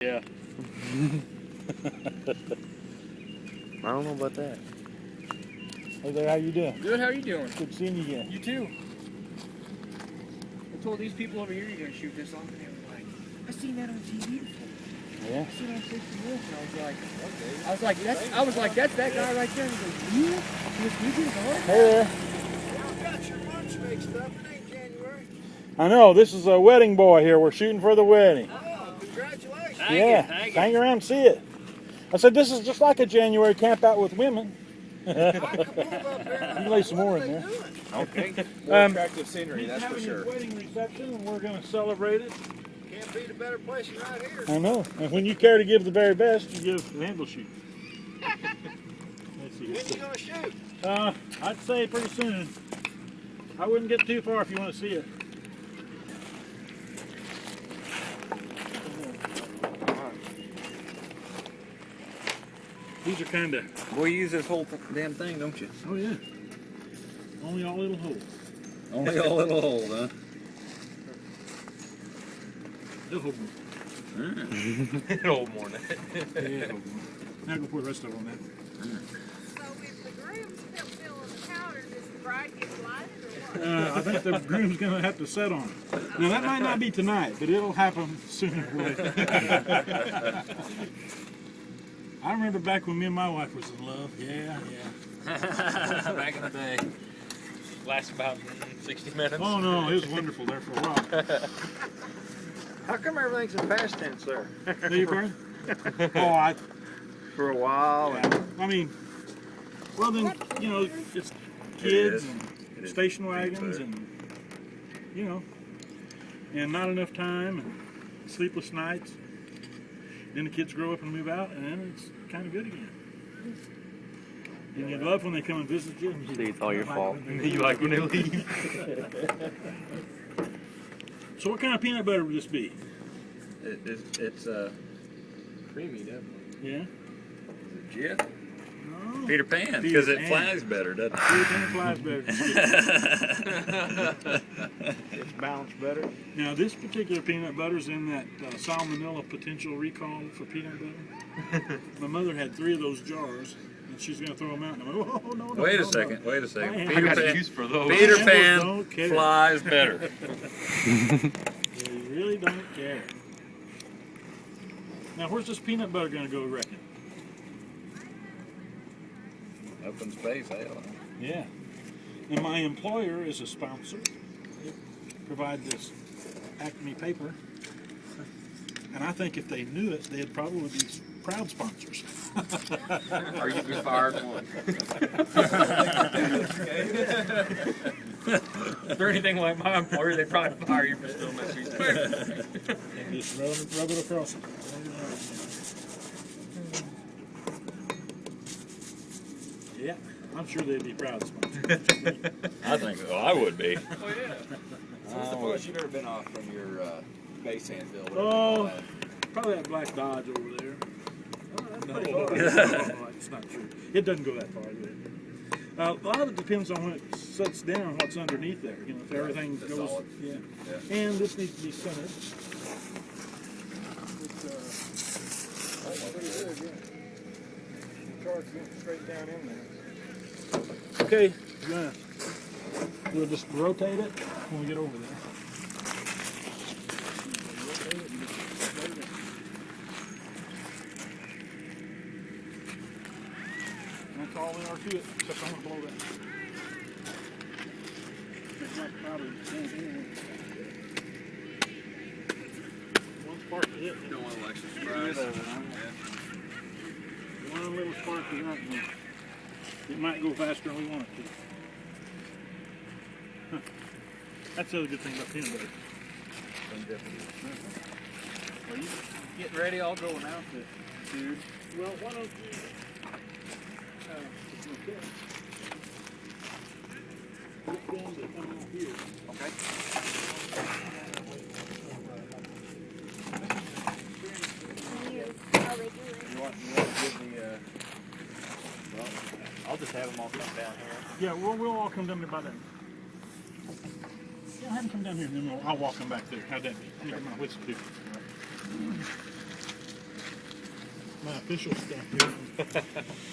Yeah. I don't know about that. Hey there, how you doing? Good, how are you doing? Good seeing you again. You too. I told these people over here you're going to shoot this off, and they were like, I seen that on TV before. Yeah? I seen it on 60 Minutes, and I was like, that's that guy right there. And he goes, you? You did it? Hey there. Y'all got your lunch mixed up. It ain't January. I know, this is a wedding boy here. We're shooting for the wedding. Oh, congratulations. Hang around and see it. I said, this is just like a January camp out with women. You can lay some more in there. Okay. More attractive scenery, He's that's for having sure. his wedding reception, and we're going to celebrate it. Can't beat a better place than right here. I know. And when you care to give the very best, you give the anvil shoot. Let's see. When you gonna shoot? I'd say pretty soon. I wouldn't get too far if you want to see it. These are kind of... Boy, you use this whole damn thing, don't you? Oh, yeah. Only all little holes. Only a little hole, huh? They'll hold more. It'll hold more than that. Yeah, hold more. Now go pour the rest of it on that. So if the groom's kept filling the powder, does the bride get lighted or what? I think the groom's going to have to set on it. Now, that might not be tonight, but it'll happen sooner or later. I remember back when me and my wife was in love. Yeah. Back in the day. Lasts about 60 minutes. Oh, no, it was wonderful there for a while. How come everything's in past tense there? Do you, Brian? Oh, For a while. yeah. I mean, well then, you know, it's kids is. and station wagons and, you know, and not enough time and sleepless nights. Then the kids grow up and move out, and then it's kind of good again. And you love when they come and visit you. And See, it's all your fault. You like when they leave. So what kind of peanut butter would this be? It's creamy, definitely. Yeah? Jif? No. Peter Pan, Peter because it Pan. flies better, doesn't it? Peter Pan flies better. It's balanced better. Now this particular peanut butter's in that salmonella potential recall for peanut butter. My mother had 3 of those jars, and she's going to throw them out. And I'm like, oh, no. Wait a second. I Peter got Pan, for those. Peter Animals Pan don't care. flies better. They really don't care. Now, where's this peanut butter going to go, reckon? Up in space, hell. Yeah. And my employer is a sponsor. They provide this Acme paper. And I think if they knew it, they'd probably be proud sponsors. Or you'd be fired one. If they're anything like my employer, they probably fire you for still messing with paper. Just rub it across it. Yeah, I'm sure they'd be proud sponsors. I think so. I would be. Oh, yeah. What's the farthest you've ever been off from your base anvil? Oh, probably that black Dodge over there. Oh, that's pretty far. No, it's not true. It doesn't go that far. A lot of it depends on when it sets down, what's underneath there. You know, if everything The goes, solid. yeah. Yeah. And this needs to be centered. Straight down in there. Okay, we'll just rotate it when we get over there. That's all there are to it, except I'm going to blow that. One spark to hit. You don't want to extra surprise. One little spark to hit, and it might go faster than we want it to. Huh. That's the other good thing about peanut butter. Well, you getting ready? I'll go now, dude. Well, why don't you... Get them to come out here. Okay. You want to give me well, I'll just have them all come down here. Yeah, we'll all come down there by then. Yeah, have them come down here, and then I'll walk them back there. How'd that be? Let me get my whistle too. my official stuff here.